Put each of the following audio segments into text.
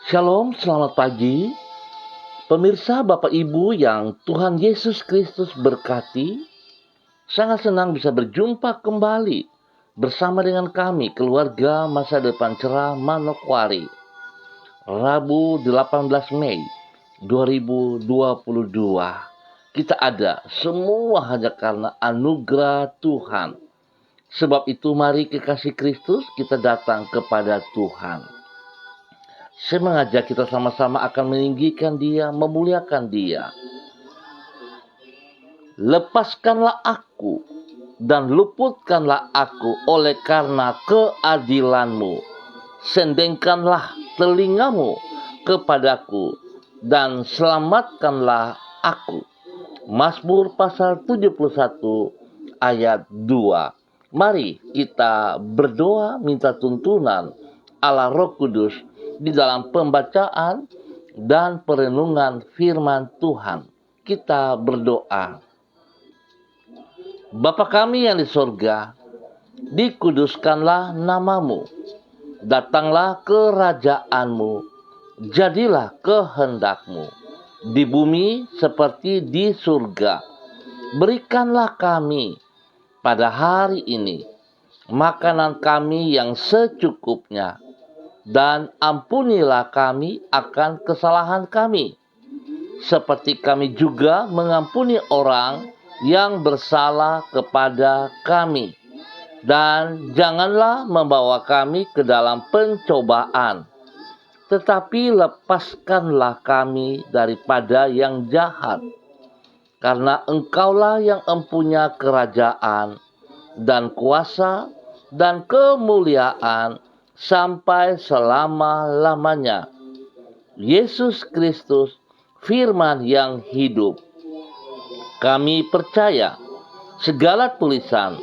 Shalom, selamat pagi. Pemirsa, Bapak Ibu yang Tuhan Yesus Kristus berkati, sangat senang bisa berjumpa kembali bersama dengan kami, keluarga Masa Depan Cerah Manokwari. Rabu 18 Mei 2022. Kita ada semua hanya karena anugerah Tuhan. Sebab itu mari kekasih Kristus kita datang kepada Tuhan. Saya mengajak kita sama-sama akan meninggikan Dia, memuliakan Dia. Lepaskanlah aku dan luputkanlah aku oleh karena keadilan-Mu. Sendengkanlah telingamu kepadaku dan selamatkanlah aku. Mazmur pasal 71 ayat 2. Mari kita berdoa minta tuntunan Allah Roh Kudus di dalam pembacaan dan perenungan firman Tuhan. Kita berdoa. Bapa kami yang di sorga, dikuduskanlah namamu. Datanglah kerajaan-Mu, jadilah kehendak-Mu di bumi seperti di surga. Berikanlah kami pada hari ini makanan kami yang secukupnya, dan ampunilah kami akan kesalahan kami, seperti kami juga mengampuni orang yang bersalah kepada kami. Dan janganlah membawa kami ke dalam pencobaan, tetapi lepaskanlah kami daripada yang jahat. Karena Engkaulah yang empunya kerajaan dan kuasa dan kemuliaan sampai selama-lamanya. Yesus Kristus, firman yang hidup. Kami percaya segala tulisan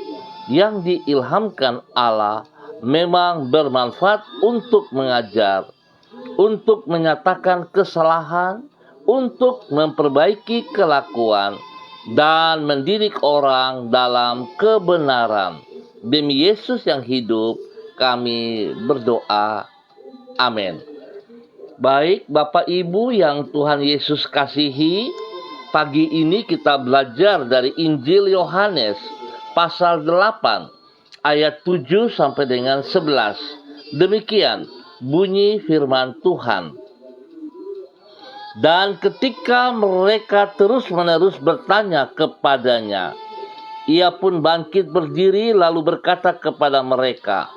yang diilhamkan Allah memang bermanfaat untuk mengajar, untuk menyatakan kesalahan, untuk memperbaiki kelakuan, dan mendidik orang dalam kebenaran. Demi Yesus yang hidup, kami berdoa. Amin. Baik, Bapak Ibu yang Tuhan Yesus kasihi, pagi ini kita belajar dari Injil Yohanes pasal 8 ayat 7 sampai dengan 11. Demikian bunyi firman Tuhan. Dan ketika mereka terus-menerus bertanya kepadanya, Ia pun bangkit berdiri lalu berkata kepada mereka,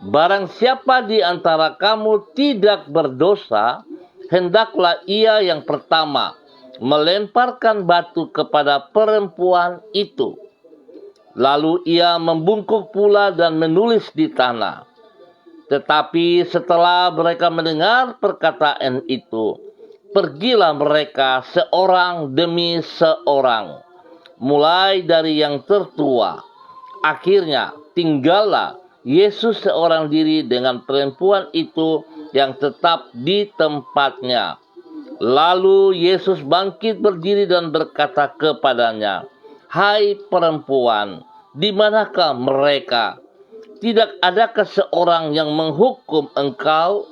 "Barang siapa di antara kamu tidak berdosa, hendaklah ia yang pertama melemparkan batu kepada perempuan itu." Lalu ia membungkuk pula dan menulis di tanah. Tetapi setelah mereka mendengar perkataan itu, pergilah mereka seorang demi seorang, mulai dari yang tertua. Akhirnya tinggallah Yesus seorang diri dengan perempuan itu yang tetap di tempatnya. Lalu Yesus bangkit berdiri dan berkata kepadanya, "Hai perempuan, di manakah mereka? Tidak adakah seorang yang menghukum engkau?"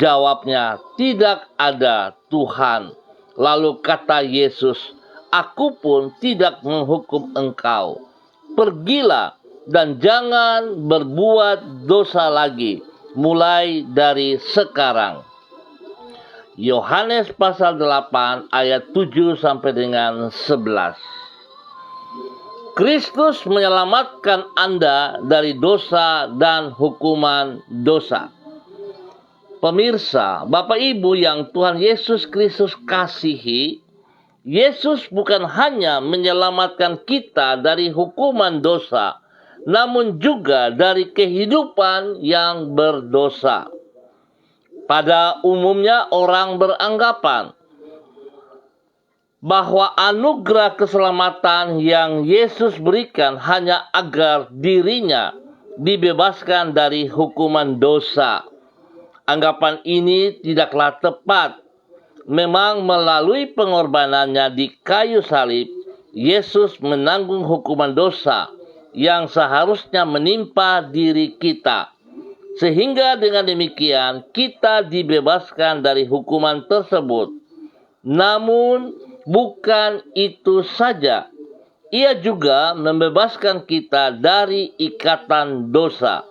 Jawabnya, "Tidak ada, Tuhan." Lalu kata Yesus, "Aku pun tidak menghukum engkau. Pergilah dan jangan berbuat dosa lagi, mulai dari sekarang." Yohanes pasal 8 ayat 7 sampai dengan 11. Kristus menyelamatkan Anda dari dosa dan hukuman dosa. Pemirsa, Bapak Ibu yang Tuhan Yesus Kristus kasihi, Yesus bukan hanya menyelamatkan kita dari hukuman dosa, namun juga dari kehidupan yang berdosa. Pada umumnya orang beranggapan bahwa anugerah keselamatan yang Yesus berikan hanya agar dirinya dibebaskan dari hukuman dosa. Anggapan ini tidaklah tepat. Memang melalui pengorbanannya di kayu salib, Yesus menanggung hukuman dosa yang seharusnya menimpa diri kita. Sehingga dengan demikian kita dibebaskan dari hukuman tersebut. Namun bukan itu saja. Ia juga membebaskan kita dari ikatan dosa.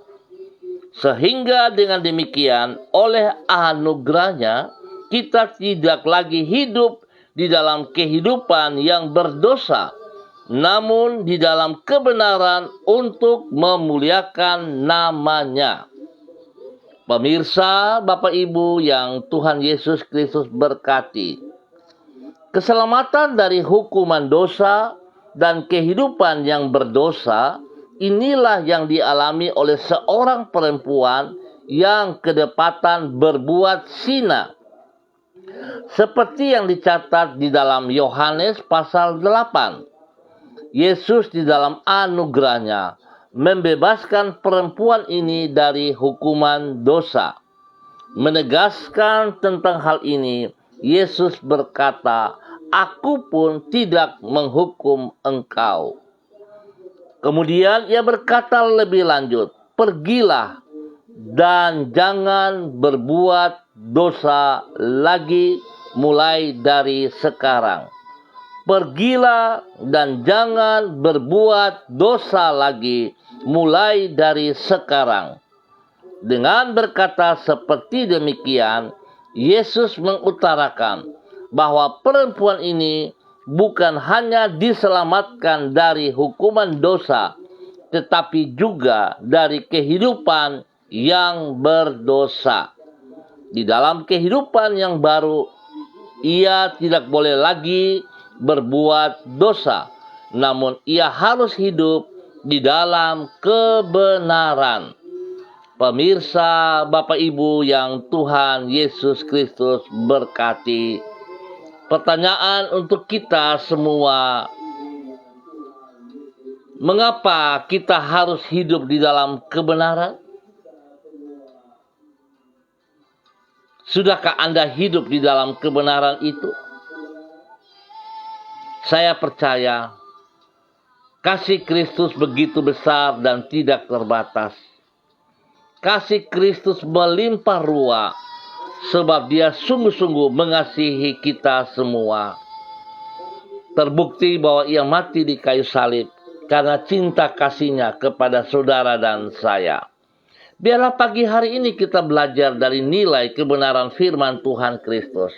Sehingga dengan demikian oleh anugerahnya kita tidak lagi hidup di dalam kehidupan yang berdosa, namun di dalam kebenaran untuk memuliakan namanya. Pemirsa, Bapak Ibu yang Tuhan Yesus Kristus berkati, keselamatan dari hukuman dosa dan kehidupan yang berdosa, inilah yang dialami oleh seorang perempuan yang kedapatan berbuat zina. Seperti yang dicatat di dalam Yohanes pasal 8. Yesus di dalam anugerahnya membebaskan perempuan ini dari hukuman dosa. Menegaskan tentang hal ini, Yesus berkata, "Aku pun tidak menghukum engkau." Kemudian ia berkata lebih lanjut, "Pergilah dan jangan berbuat dosa lagi mulai dari sekarang." Pergilah dan jangan berbuat dosa lagi mulai dari sekarang. Dengan berkata seperti demikian, Yesus mengutarakan bahwa perempuan ini bukan hanya diselamatkan dari hukuman dosa, tetapi juga dari kehidupan yang berdosa. Di dalam kehidupan yang baru, ia tidak boleh lagi berbuat dosa, namun ia harus hidup di dalam kebenaran. Pemirsa, Bapak Ibu yang Tuhan Yesus Kristus berkati, pertanyaan untuk kita semua, mengapa kita harus hidup di dalam kebenaran? Sudahkah Anda hidup di dalam kebenaran itu? Saya percaya kasih Kristus begitu besar dan tidak terbatas. Kasih Kristus melimpah ruah sebab Dia sungguh-sungguh mengasihi kita semua. Terbukti bahwa Ia mati di kayu salib karena cinta kasih-Nya kepada saudara dan saya. Biarlah pagi hari ini kita belajar dari nilai kebenaran firman Tuhan Kristus.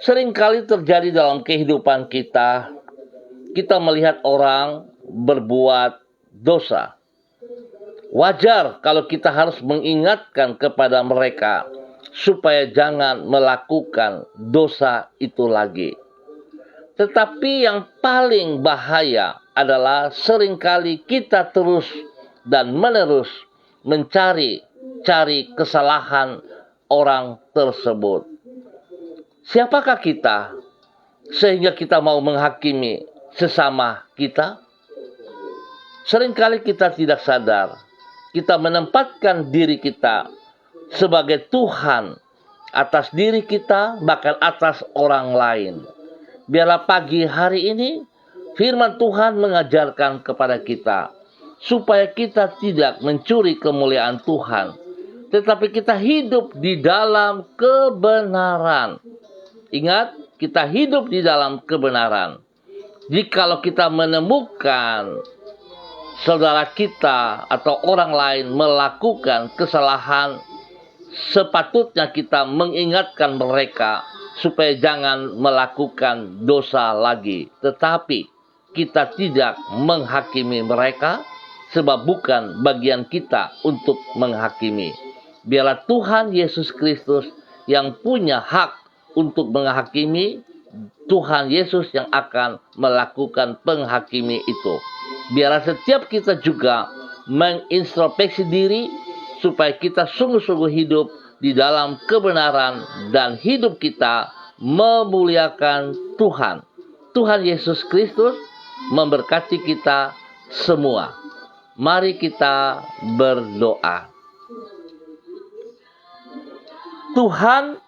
Seringkali terjadi dalam kehidupan kita, kita melihat orang berbuat dosa. Wajar kalau kita harus mengingatkan kepada mereka supaya jangan melakukan dosa itu lagi. Tetapi yang paling bahaya adalah seringkali kita terus dan menerus mencari kesalahan orang tersebut. Siapakah kita sehingga kita mau menghakimi sesama kita? Seringkali kita tidak sadar. Kita menempatkan diri kita sebagai Tuhan atas diri kita, bahkan atas orang lain. Biarlah pagi hari ini firman Tuhan mengajarkan kepada kita supaya kita tidak mencuri kemuliaan Tuhan, tetapi kita hidup di dalam kebenaran. Ingat, kita hidup di dalam kebenaran. Jikalau kita menemukan saudara kita atau orang lain melakukan kesalahan, sepatutnya kita mengingatkan mereka supaya jangan melakukan dosa lagi. Tetapi kita tidak menghakimi mereka, sebab bukan bagian kita untuk menghakimi. Biarlah Tuhan Yesus Kristus yang punya hak untuk menghakimi, Tuhan Yesus yang akan melakukan penghakimi itu. Biarlah setiap kita juga mengintrospeksi diri supaya kita sungguh-sungguh hidup di dalam kebenaran dan hidup kita memuliakan Tuhan. Tuhan Yesus Kristus memberkati kita semua. Mari kita berdoa. Tuhan,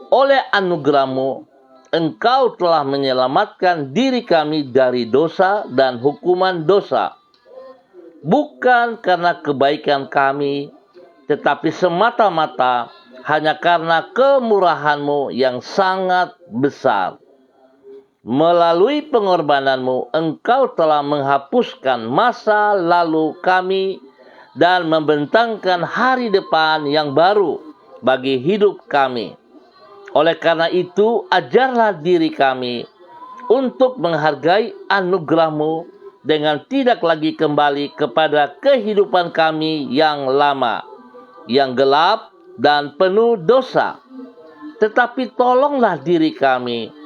oleh anugerah-Mu, Engkau telah menyelamatkan diri kami dari dosa dan hukuman dosa. Bukan karena kebaikan kami, tetapi semata-mata hanya karena kemurahan-Mu yang sangat besar. Melalui pengorbananmu, Engkau telah menghapuskan masa lalu kami dan membentangkan hari depan yang baru bagi hidup kami. Oleh karena itu, ajarlah diri kami untuk menghargai anugerah-Mu dengan tidak lagi kembali kepada kehidupan kami yang lama, yang gelap dan penuh dosa. Tetapi tolonglah diri kami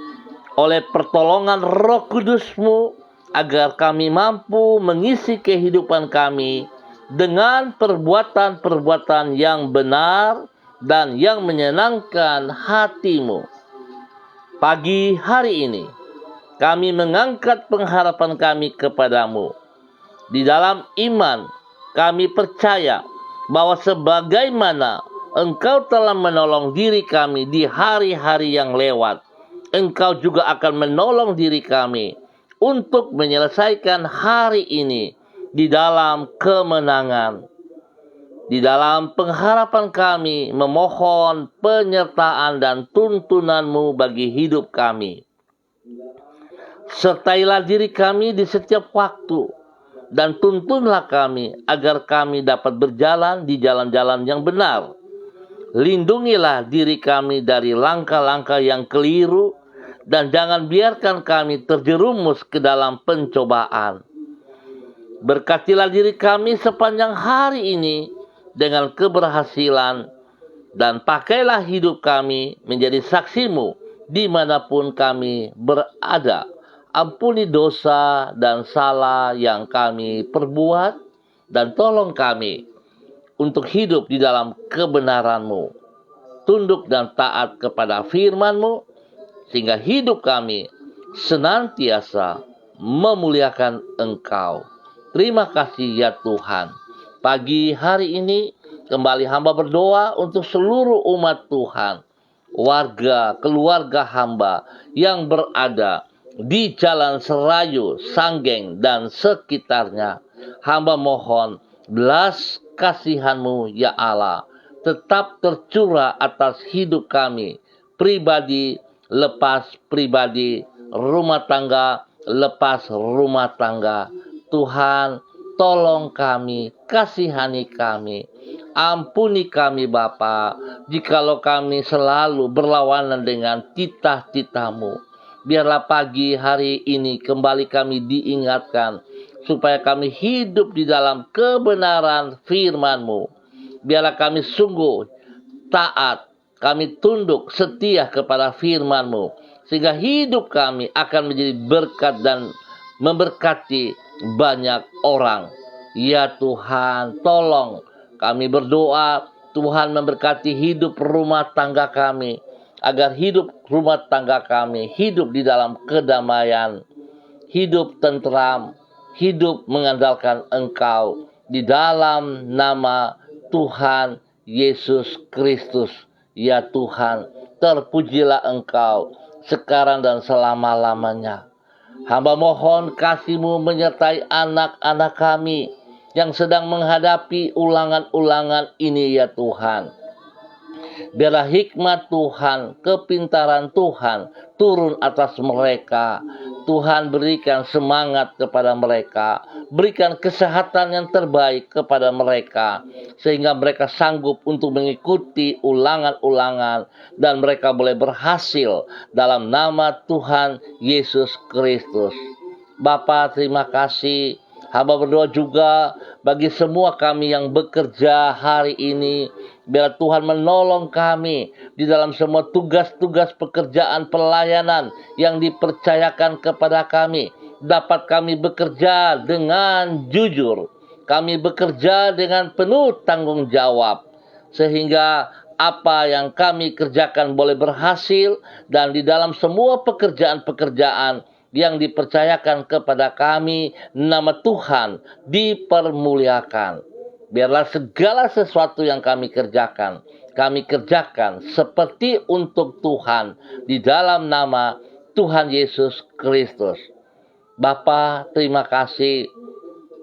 oleh pertolongan Roh Kudus-Mu, agar kami mampu mengisi kehidupan kami dengan perbuatan-perbuatan yang benar dan yang menyenangkan hati-Mu. Pagi hari ini, kami mengangkat pengharapan kami kepadamu. Di dalam iman, kami percaya bahwa sebagaimana Engkau telah menolong diri kami di hari-hari yang lewat, Engkau juga akan menolong diri kami untuk menyelesaikan hari ini di dalam kemenangan. Di dalam pengharapan kami memohon penyertaan dan tuntunan-Mu bagi hidup kami. Sertailah diri kami di setiap waktu dan tuntunlah kami agar kami dapat berjalan di jalan-jalan yang benar. Lindungilah diri kami dari langkah-langkah yang keliru dan jangan biarkan kami terjerumus ke dalam pencobaan. Berkatilah diri kami sepanjang hari ini dengan keberhasilan dan pakailah hidup kami menjadi saksi-Mu dimanapun kami berada. Ampuni dosa dan salah yang kami perbuat dan tolong kami untuk hidup di dalam kebenaran-Mu, tunduk dan taat kepada firman-Mu, sehingga hidup kami senantiasa memuliakan Engkau. Terima kasih ya Tuhan. Pagi hari ini kembali hamba berdoa untuk seluruh umat Tuhan, warga, keluarga hamba yang berada di Jalan Serayu, Sanggeng, dan sekitarnya. Hamba mohon belas kasihan-Mu ya Allah tetap tercurah atas hidup kami, pribadi lepas pribadi, rumah tangga lepas rumah tangga. Tuhan, tolong kami, kasihani kami, ampuni kami Bapa, jikalau kami selalu berlawanan dengan titah-titah-Mu. Biarlah pagi hari ini kembali kami diingatkan supaya kami hidup di dalam kebenaran firman-Mu. Biarlah kami sungguh taat, kami tunduk setia kepada firman-Mu, sehingga hidup kami akan menjadi berkat dan memberkati banyak orang. Ya Tuhan, tolong kami berdoa, Tuhan memberkati hidup rumah tangga kami, agar hidup rumah tangga kami hidup di dalam kedamaian, hidup tentram, hidup mengandalkan Engkau. Di dalam nama Tuhan Yesus Kristus, ya Tuhan, terpujilah Engkau sekarang dan selama-lamanya. Hamba mohon kasih-Mu menyertai anak-anak kami yang sedang menghadapi ulangan-ulangan ini ya Tuhan. Biarlah hikmat Tuhan, kepintaran Tuhan turun atas mereka. Tuhan berikan semangat kepada mereka, berikan kesehatan yang terbaik kepada mereka, sehingga mereka sanggup untuk mengikuti ulangan-ulangan dan mereka boleh berhasil dalam nama Tuhan Yesus Kristus. Bapa, terima kasih. Hamba berdoa juga bagi semua kami yang bekerja hari ini. Biar Tuhan menolong kami di dalam semua tugas-tugas pekerjaan pelayanan yang dipercayakan kepada kami. Dapat kami bekerja dengan jujur. Kami bekerja dengan penuh tanggung jawab. Sehingga apa yang kami kerjakan boleh berhasil. Dan di dalam semua pekerjaan-pekerjaan yang dipercayakan kepada kami, nama Tuhan dipermuliakan. Biarlah segala sesuatu yang kami kerjakan seperti untuk Tuhan di dalam nama Tuhan Yesus Kristus. Bapa, terima kasih.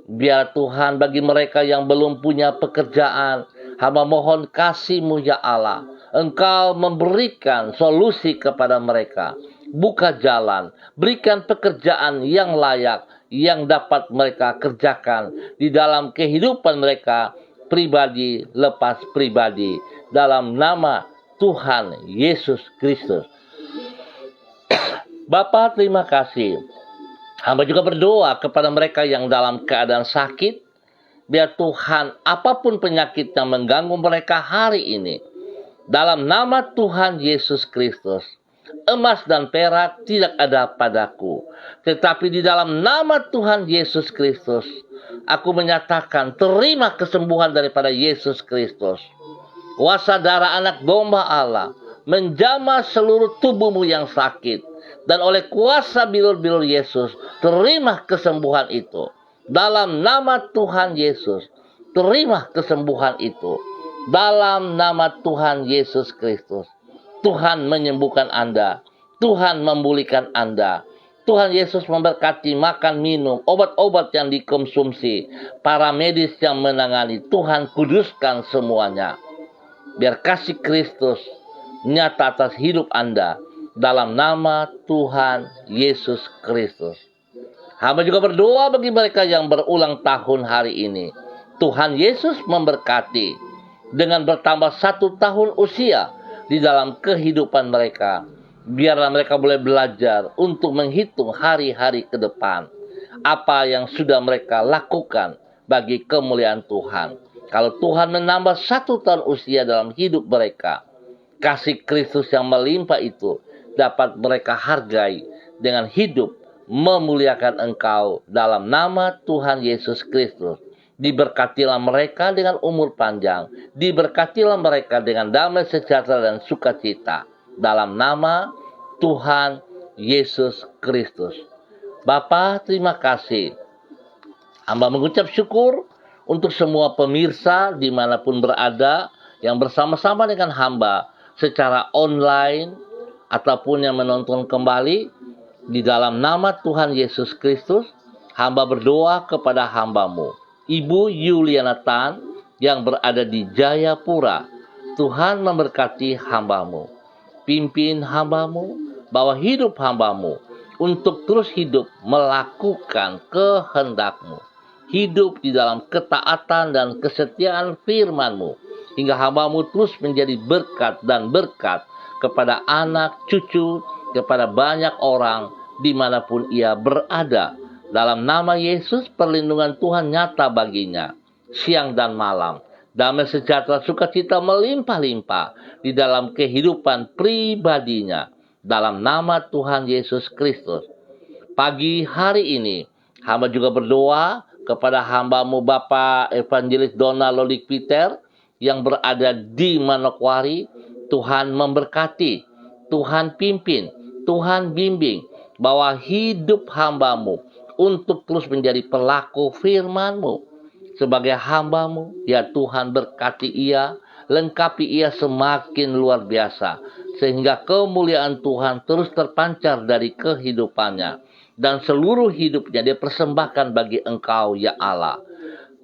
Biar Tuhan bagi mereka yang belum punya pekerjaan, Hamba mohon kasih-Mu ya Allah. Engkau memberikan solusi kepada mereka. Buka jalan, berikan pekerjaan yang layak, yang dapat mereka kerjakan di dalam kehidupan mereka pribadi lepas pribadi. Dalam nama Tuhan Yesus Kristus. Bapa, terima kasih. Hamba juga berdoa kepada mereka yang dalam keadaan sakit. Biar Tuhan, apapun penyakit yang mengganggu mereka hari ini, dalam nama Tuhan Yesus Kristus, emas dan perak tidak ada padaku. Tetapi di dalam nama Tuhan Yesus Kristus, aku menyatakan terima kesembuhan daripada Yesus Kristus. Kuasa darah anak domba Allah menjamah seluruh tubuhmu yang sakit. Dan oleh kuasa bilur-bilur Yesus, terima kesembuhan itu. Dalam nama Tuhan Yesus, terima kesembuhan itu. Dalam nama Tuhan Yesus Kristus, Tuhan menyembuhkan Anda. Tuhan memulihkan Anda. Tuhan Yesus memberkati makan, minum, obat-obat yang dikonsumsi, para medis yang menangani. Tuhan kuduskan semuanya. Biar kasih Kristus nyata atas hidup Anda. Dalam nama Tuhan Yesus Kristus. Hamba juga berdoa bagi mereka yang berulang tahun hari ini. Tuhan Yesus memberkati dengan bertambah 1 tahun usia di dalam kehidupan mereka. Biarlah mereka boleh belajar untuk menghitung hari-hari ke depan. Apa yang sudah mereka lakukan bagi kemuliaan Tuhan. Kalau Tuhan menambah 1 tahun usia dalam hidup mereka, kasih Kristus yang melimpah itu dapat mereka hargai dengan hidup memuliakan Engkau dalam nama Tuhan Yesus Kristus. Diberkatilah mereka dengan umur panjang. Diberkatilah mereka dengan damai sejahtera dan sukacita. Dalam nama Tuhan Yesus Kristus. Bapa, terima kasih. Hamba mengucap syukur untuk semua pemirsa dimanapun berada yang bersama-sama dengan hamba secara online ataupun yang menonton kembali. Di dalam nama Tuhan Yesus Kristus, hamba berdoa kepada hamba-Mu, Ibu Yuliana Tan yang berada di Jayapura. Tuhan memberkati hamba-Mu. Pimpin hamba-Mu, bawa hidup hamba-Mu untuk terus hidup melakukan kehendak-Mu. Hidup di dalam ketaatan dan kesetiaan firman-Mu. Hingga hamba-Mu terus menjadi berkat dan berkat kepada anak, cucu, kepada banyak orang dimanapun ia berada. Dalam nama Yesus, perlindungan Tuhan nyata baginya siang dan malam. Damai sejahtera sukacita melimpah-limpah di dalam kehidupan pribadinya. Dalam nama Tuhan Yesus Kristus. Pagi hari ini, hamba juga berdoa kepada hamba-Mu Bapak Evangelis Donald Lolik Peter yang berada di Manokwari. Tuhan memberkati, Tuhan pimpin, Tuhan bimbing, bahwa hidup hamba-Mu untuk terus menjadi pelaku firman-Mu. Sebagai hamba-Mu, ya Tuhan berkati ia, lengkapi ia semakin luar biasa, sehingga kemuliaan Tuhan terus terpancar dari kehidupannya, dan seluruh hidupnya dia persembahkan bagi Engkau ya Allah.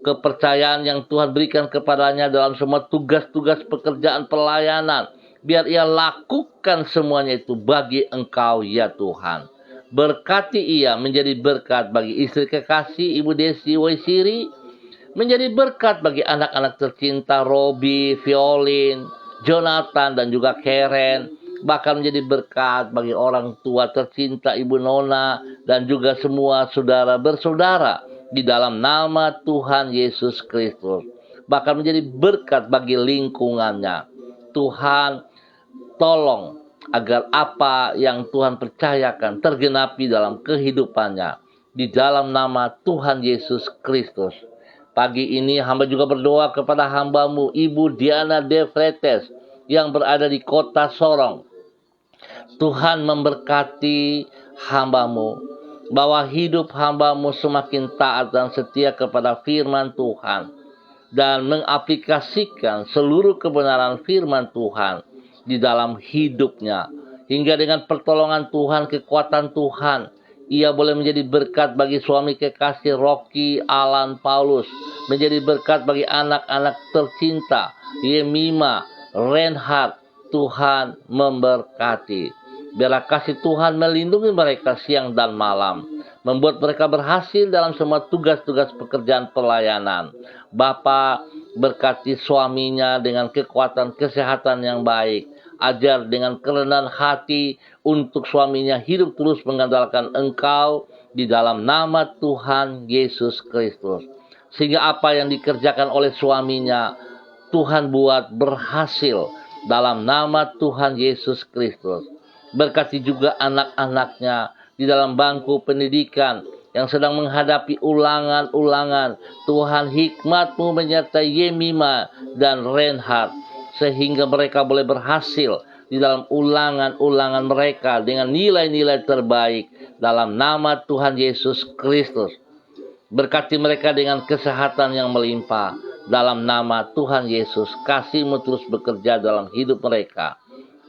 Kepercayaan yang Tuhan berikan kepadanya dalam semua tugas-tugas pekerjaan pelayanan, biar ia lakukan semuanya itu bagi Engkau ya Tuhan. Berkati ia menjadi berkat bagi istri kekasih Ibu Desi Waisiri, menjadi berkat bagi anak-anak tercinta Robi, Violin, Jonathan dan juga Karen, bahkan menjadi berkat bagi orang tua tercinta Ibu Nona dan juga semua saudara bersaudara di dalam nama Tuhan Yesus Kristus. Bahkan menjadi berkat bagi lingkungannya. Tuhan, tolong agar apa yang Tuhan percayakan tergenapi dalam kehidupannya. Di dalam nama Tuhan Yesus Kristus. Pagi ini hamba juga berdoa kepada hamba-Mu Ibu Diana De Fretes yang berada di kota Sorong. Tuhan memberkati hamba-Mu, bahwa hidup hamba-Mu semakin taat dan setia kepada firman Tuhan, dan mengaplikasikan seluruh kebenaran firman Tuhan di dalam hidupnya. Hingga dengan pertolongan Tuhan, kekuatan Tuhan, ia boleh menjadi berkat bagi suami kekasih Rocky Alan Paulus, menjadi berkat bagi anak-anak tercinta Yemima, Reinhard, Tuhan memberkati. Biarlah kasih Tuhan melindungi mereka siang dan malam, membuat mereka berhasil dalam semua tugas-tugas pekerjaan pelayanan. Bapa, berkati suaminya dengan kekuatan kesehatan yang baik. Ajar dengan kerendahan hati untuk suaminya hidup terus mengandalkan Engkau di dalam nama Tuhan Yesus Kristus. Sehingga apa yang dikerjakan oleh suaminya, Tuhan buat berhasil dalam nama Tuhan Yesus Kristus. Berkati juga anak-anaknya di dalam bangku pendidikan yang sedang menghadapi ulangan-ulangan. Tuhan, hikmat-Mu menyertai Yemima dan Reinhard, sehingga mereka boleh berhasil di dalam ulangan-ulangan mereka dengan nilai-nilai terbaik dalam nama Tuhan Yesus Kristus. Berkati mereka dengan kesehatan yang melimpah dalam nama Tuhan Yesus. Kasih-Mu terus bekerja dalam hidup mereka.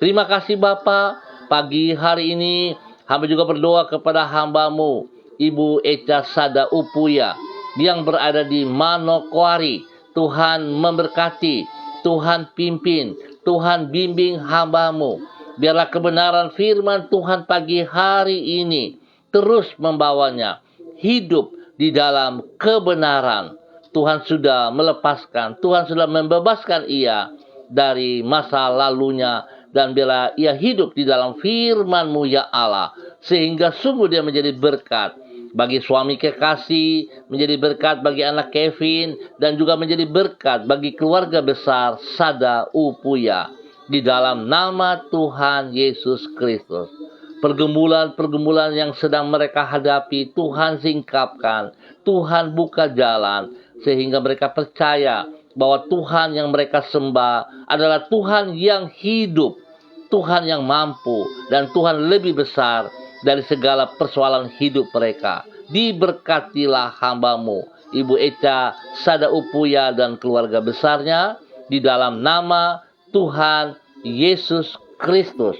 Terima kasih Bapa. Pagi hari ini hamba juga berdoa kepada hamba-Mu, Ibu Echa Sada Upuya, yang berada di Manokwari. Tuhan memberkati, Tuhan pimpin, Tuhan bimbing hamba-Mu. Biarlah kebenaran firman Tuhan pagi hari ini terus membawanya hidup di dalam kebenaran. Tuhan sudah melepaskan, Tuhan sudah membebaskan ia dari masa lalunya. Dan biarlah ia hidup di dalam firman-Mu ya Allah, sehingga sungguh dia menjadi berkat bagi suami kekasih, menjadi berkat bagi anak Kevin, dan juga menjadi berkat bagi keluarga besar Sada Upuya. Di dalam nama Tuhan Yesus Kristus. Pergumulan-pergumulan yang sedang mereka hadapi, Tuhan singkapkan, Tuhan buka jalan, sehingga mereka percaya bahwa Tuhan yang mereka sembah adalah Tuhan yang hidup, Tuhan yang mampu, dan Tuhan lebih besar dari segala persoalan hidup mereka. Diberkatilah hamba-Mu, Ibu Echa Sada Upuya dan keluarga besarnya, di dalam nama Tuhan Yesus Kristus.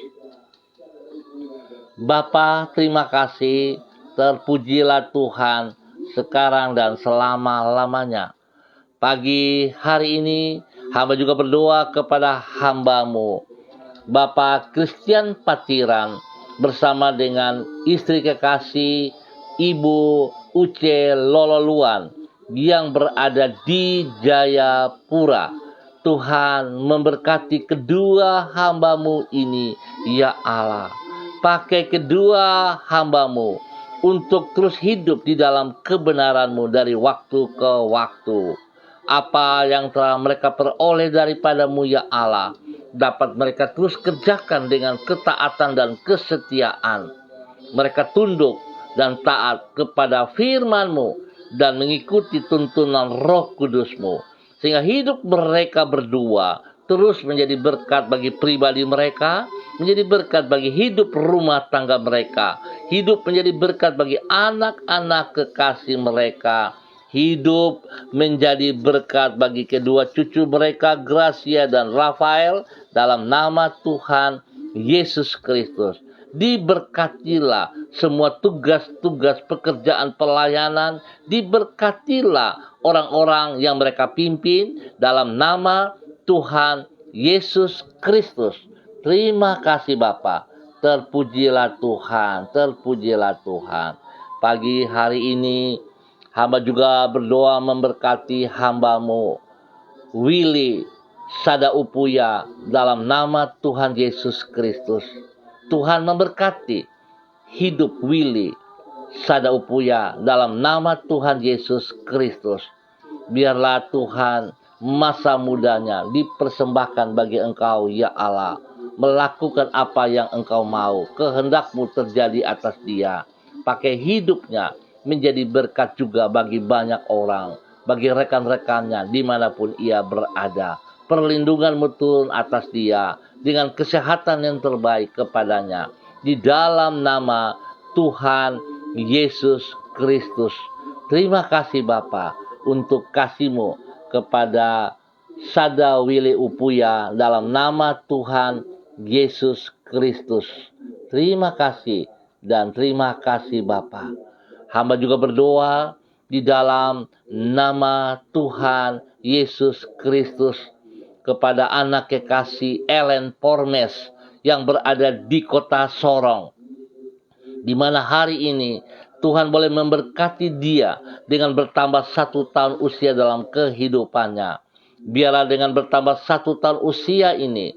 Bapa, terima kasih, terpujilah Tuhan sekarang dan selama-lamanya. Pagi hari ini, hamba juga berdoa kepada hamba-Mu, Bapak Christian Patiran, bersama dengan istri kekasih, Ibu Uce Lololuan, yang berada di Jayapura. Tuhan memberkati kedua hamba-Mu ini, ya Allah. Pakai kedua hamba-Mu untuk terus hidup di dalam kebenaran-Mu dari waktu ke waktu. Apa yang telah mereka peroleh daripada-Mu ya Allah, dapat mereka terus kerjakan dengan ketaatan dan kesetiaan. Mereka tunduk dan taat kepada firman-Mu dan mengikuti tuntunan Roh Kudus-Mu, sehingga hidup mereka berdua terus menjadi berkat bagi pribadi mereka, menjadi berkat bagi hidup rumah tangga mereka, hidup menjadi berkat bagi anak-anak kekasih mereka, hidup menjadi berkat bagi kedua cucu mereka, Gracia dan Rafael, dalam nama Tuhan Yesus Kristus. Diberkatilah semua tugas-tugas pekerjaan pelayanan, diberkatilah orang-orang yang mereka pimpin dalam nama Tuhan Yesus Kristus. Terima kasih Bapa. Terpujilah Tuhan, terpujilah Tuhan. Pagi hari ini hamba juga berdoa memberkati hamba-Mu, Willy Sada Upuya, dalam nama Tuhan Yesus Kristus. Tuhan memberkati hidup Willy Sada Upuya dalam nama Tuhan Yesus Kristus. Biarlah Tuhan masa mudanya dipersembahkan bagi Engkau ya Allah, melakukan apa yang Engkau mau, kehendak-Mu terjadi atas dia. Pakai hidupnya menjadi berkat juga bagi banyak orang, bagi rekan-rekannya dimanapun ia berada. Perlindungan-Mu turun atas dia dengan kesehatan yang terbaik kepadanya. Di dalam nama Tuhan Yesus Kristus. Terima kasih Bapa untuk kasih-Mu kepada Sada Willy Upuya dalam nama Tuhan Yesus Kristus. Terima kasih dan terima kasih Bapa. Hamba juga berdoa di dalam nama Tuhan Yesus Kristus kepada anak kekasih Ellen Pormes yang berada di kota Sorong, di mana hari ini Tuhan boleh memberkati dia dengan bertambah 1 tahun usia dalam kehidupannya. Biarlah dengan bertambah 1 tahun usia ini,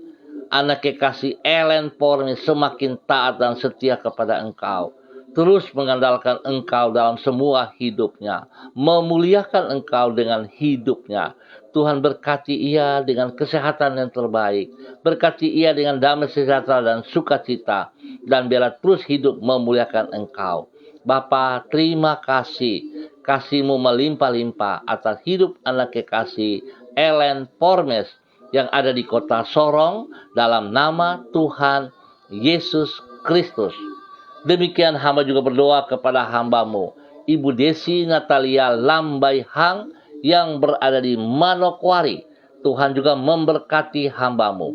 anak kekasih Ellen Pormes semakin taat dan setia kepada Engkau. Terus mengandalkan Engkau dalam semua hidupnya, memuliakan Engkau dengan hidupnya. Tuhan berkati ia dengan kesehatan yang terbaik, berkati ia dengan damai sejahtera dan sukacita, dan biarlah terus hidup memuliakan Engkau. Bapa, terima kasih, kasih-Mu melimpah-limpah atas hidup anak kekasih Ellen Pormes yang ada di kota Sorong, dalam nama Tuhan Yesus Kristus. Demikian hamba juga berdoa kepada hamba-Mu, Ibu Desi Natalia Lambai Hang yang berada di Manokwari. Tuhan juga memberkati hamba-Mu.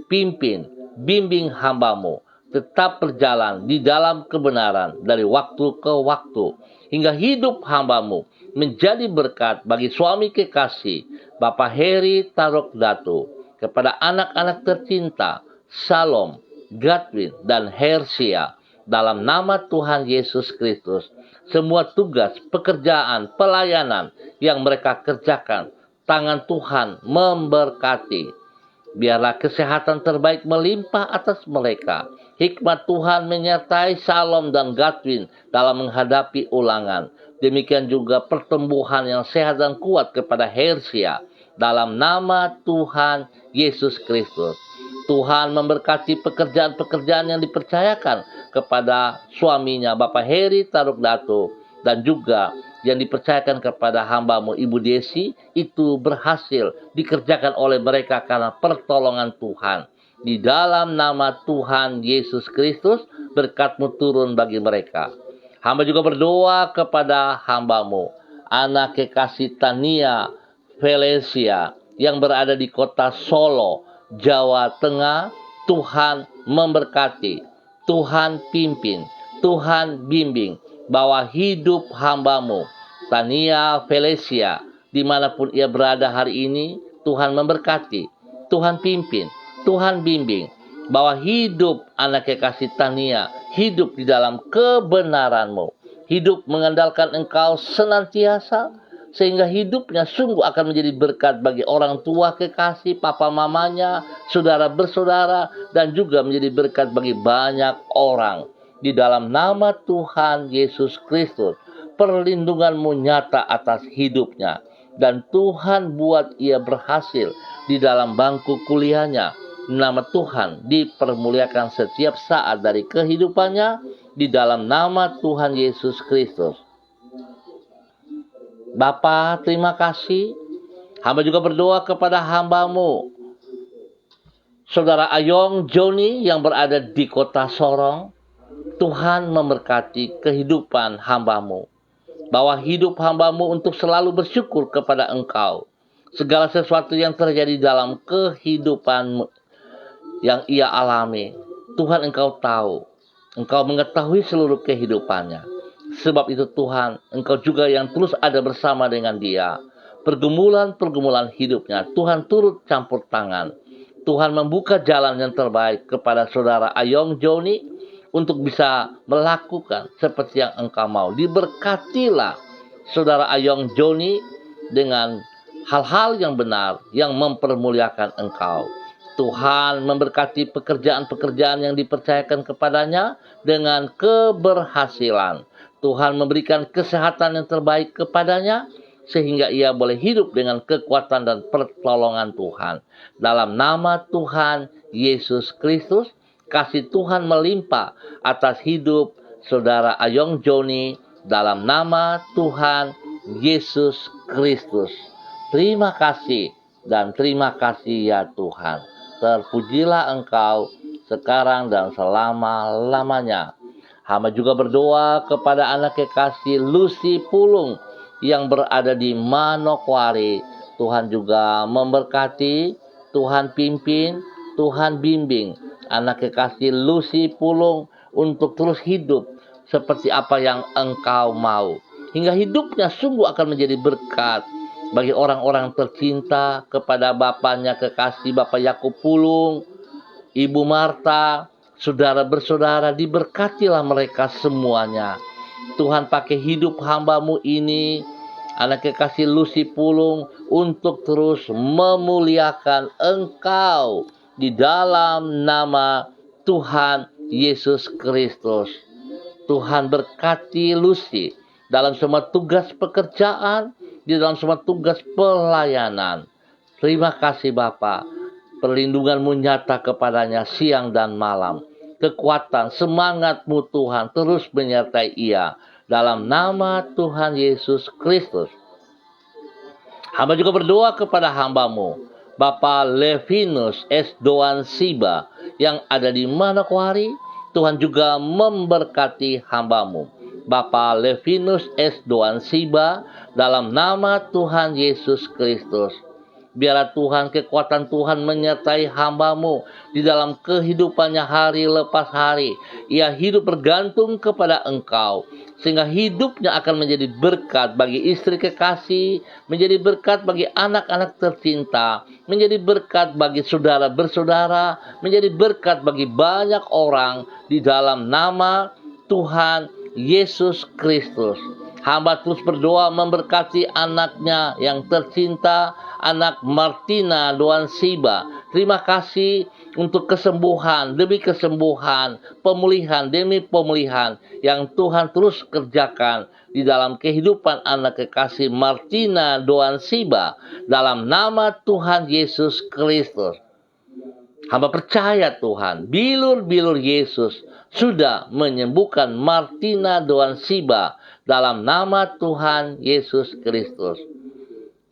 Pimpin, bimbing hamba-Mu tetap berjalan di dalam kebenaran dari waktu ke waktu, hingga hidup hamba-Mu menjadi berkat bagi suami kekasih Bapak Heri Tarok Datu, kepada anak-anak tercinta Salom, Godwin, dan Hersia. Dalam nama Tuhan Yesus Kristus, semua tugas, pekerjaan, pelayanan yang mereka kerjakan, tangan Tuhan memberkati. Biarlah kesehatan terbaik melimpah atas mereka. Hikmat Tuhan menyertai Salom dan Godwin dalam menghadapi ulangan. Demikian juga pertumbuhan yang sehat dan kuat kepada Hersia. Dalam nama Tuhan Yesus Kristus. Tuhan memberkati pekerjaan-pekerjaan yang dipercayakan kepada suaminya Bapak Heri Taruk Datu, dan juga yang dipercayakan kepada hamba-Mu Ibu Desi, itu berhasil dikerjakan oleh mereka karena pertolongan Tuhan. Di dalam nama Tuhan Yesus Kristus, berkat-Mu turun bagi mereka. Hamba juga berdoa kepada hamba-Mu, anak kekasih Tania Felicia yang berada di kota Solo, Jawa Tengah. Tuhan memberkati, Tuhan pimpin, Tuhan bimbing, bahwa hidup hamba-Mu Tania Felicia dimanapun ia berada hari ini, Tuhan memberkati, Tuhan pimpin, Tuhan bimbing, bahwa hidup anak kekasih Tania hidup di dalam kebenaran-Mu, hidup mengandalkan Engkau senantiasa, sehingga hidupnya sungguh akan menjadi berkat bagi orang tua kekasih, papa mamanya, saudara bersaudara, dan juga menjadi berkat bagi banyak orang. Di dalam nama Tuhan Yesus Kristus, perlindungan-Mu nyata atas hidupnya, dan Tuhan buat ia berhasil di dalam bangku kuliahnya. Nama Tuhan dipermuliakan setiap saat dari kehidupannya, di dalam nama Tuhan Yesus Kristus. Bapa, terima kasih. Hamba juga berdoa kepada hamba-Mu Saudara Ayong Joni yang berada di kota Sorong. Tuhan memberkati kehidupan hamba-Mu, bahwa hidup hamba-Mu untuk selalu bersyukur kepada Engkau. Segala sesuatu yang terjadi dalam kehidupan yang ia alami, Tuhan Engkau tahu. Engkau mengetahui seluruh kehidupannya. Sebab itu Tuhan, Engkau juga yang terus ada bersama dengan dia. Pergumulan-pergumulan hidupnya, Tuhan turut campur tangan. Tuhan membuka jalan yang terbaik kepada Saudara Ayong Joni untuk bisa melakukan seperti yang Engkau mau. Diberkatilah Saudara Ayong Joni dengan hal-hal yang benar, yang mempermuliakan Engkau. Tuhan memberkati pekerjaan-pekerjaan yang dipercayakan kepadanya dengan keberhasilan. Tuhan memberikan kesehatan yang terbaik kepadanya, sehingga ia boleh hidup dengan kekuatan dan pertolongan Tuhan. Dalam nama Tuhan Yesus Kristus, kasih Tuhan melimpah atas hidup Saudara Ayong Joni, dalam nama Tuhan Yesus Kristus. Terima kasih dan terima kasih ya Tuhan. Terpujilah Engkau sekarang dan selama-lamanya. Hamba juga berdoa kepada anak kekasih Lucy Pulung yang berada di Manokwari. Tuhan juga memberkati, Tuhan pimpin, Tuhan bimbing anak kekasih Lucy Pulung untuk terus hidup seperti apa yang Engkau mau. Hingga hidupnya sungguh akan menjadi berkat bagi orang-orang tercinta, kepada bapaknya kekasih Bapak Yakub Pulung, Ibu Marta, saudara bersaudara, diberkatilah mereka semuanya. Tuhan pakai hidup hamba-Mu ini, anak kekasih Lucy Pulung, untuk terus memuliakan Engkau di dalam nama Tuhan Yesus Kristus. Tuhan berkati Lucy dalam semua tugas pekerjaan, di dalam semua tugas pelayanan. Terima kasih Bapa, perlindungan-Mu nyata kepadanya siang dan malam. Kekuatan, semangat-Mu Tuhan terus menyertai ia. Dalam nama Tuhan Yesus Kristus. Hamba juga berdoa kepada hamba-Mu, Bapak Levinus S. Doan Siba, yang ada di Manokwari. Tuhan juga memberkati hamba-Mu, Bapak Levinus S. Doan Siba, dalam nama Tuhan Yesus Kristus. Biarlah Tuhan, kekuatan Tuhan menyertai hamba-Mu di dalam kehidupannya hari lepas hari. Ia hidup bergantung kepada Engkau, sehingga hidupnya akan menjadi berkat bagi istri kekasih, menjadi berkat bagi anak-anak tercinta, menjadi berkat bagi saudara bersaudara, menjadi berkat bagi banyak orang di dalam nama Tuhan Yesus Kristus. Hamba terus berdoa memberkati anaknya yang tercinta, anak Martina Doan Siba. Terima kasih untuk kesembuhan demi kesembuhan, pemulihan demi pemulihan yang Tuhan terus kerjakan di dalam kehidupan anak kekasih Martina Doan Siba, dalam nama Tuhan Yesus Kristus. Hamba percaya Tuhan, bilur-bilur Yesus sudah menyembuhkan Martina Doan Siba dalam nama Tuhan Yesus Kristus.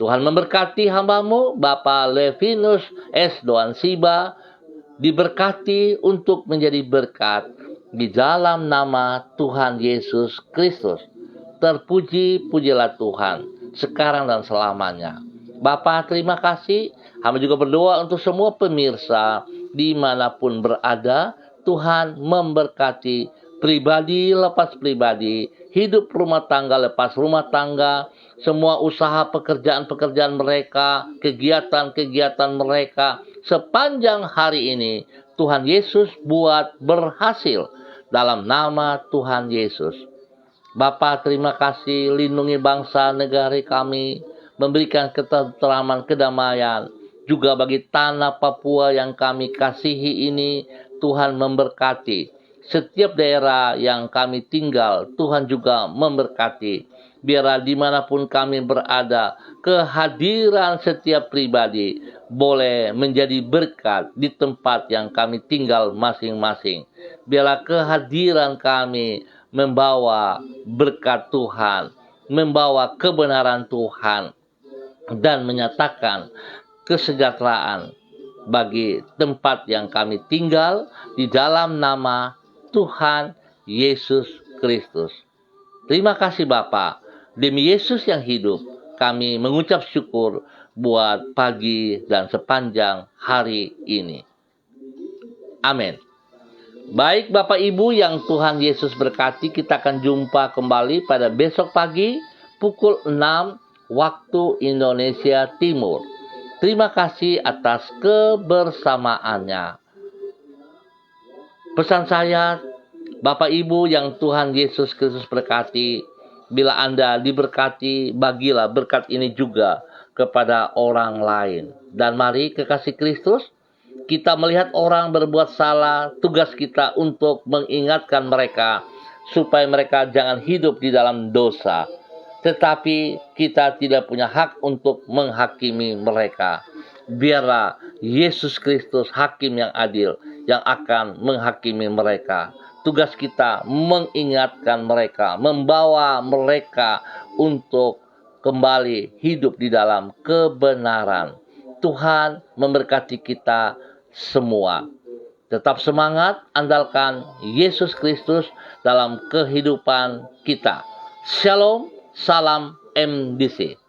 Tuhan memberkati hamba-Mu, Bapak Levinus S. Doan Siba, diberkati untuk menjadi berkat di dalam nama Tuhan Yesus Kristus. Terpuji-pujilah Tuhan sekarang dan selamanya. Bapa, terima kasih. Hamba juga berdoa untuk semua pemirsa dimanapun berada. Tuhan memberkati pribadi lepas pribadi, hidup rumah tangga lepas rumah tangga, semua usaha pekerjaan-pekerjaan mereka, kegiatan-kegiatan mereka sepanjang hari ini. Tuhan Yesus buat berhasil dalam nama Tuhan Yesus. Bapa, terima kasih, lindungi bangsa negara kami, memberikan ketentraman, kedamaian. Juga bagi tanah Papua yang kami kasihi ini, Tuhan memberkati. Setiap daerah yang kami tinggal, Tuhan juga memberkati. Biarlah dimanapun kami berada, kehadiran setiap pribadi boleh menjadi berkat di tempat yang kami tinggal masing-masing. Biarlah kehadiran kami membawa berkat Tuhan, membawa kebenaran Tuhan, dan menyatakan kesejahteraan bagi tempat yang kami tinggal di dalam nama Tuhan Yesus Kristus. Terima kasih Bapa. Demi Yesus yang hidup, kami mengucap syukur buat pagi dan sepanjang hari ini. Amin. Baik Bapak Ibu yang Tuhan Yesus berkati, kita akan jumpa kembali pada besok pagi pukul 6 waktu Indonesia Timur. Terima kasih atas kebersamaannya. Pesan saya, Bapak Ibu yang Tuhan Yesus Kristus berkati, bila Anda diberkati, bagilah berkat ini juga kepada orang lain. Dan mari kekasih Kristus, kita melihat orang berbuat salah, tugas kita untuk mengingatkan mereka supaya mereka jangan hidup di dalam dosa. Tetapi kita tidak punya hak untuk menghakimi mereka. Biarlah Yesus Kristus hakim yang adil yang akan menghakimi mereka. Tugas kita mengingatkan mereka, membawa mereka untuk kembali hidup di dalam kebenaran. Tuhan memberkati kita semua. Tetap semangat, andalkan Yesus Kristus dalam kehidupan kita. Shalom, salam MDC.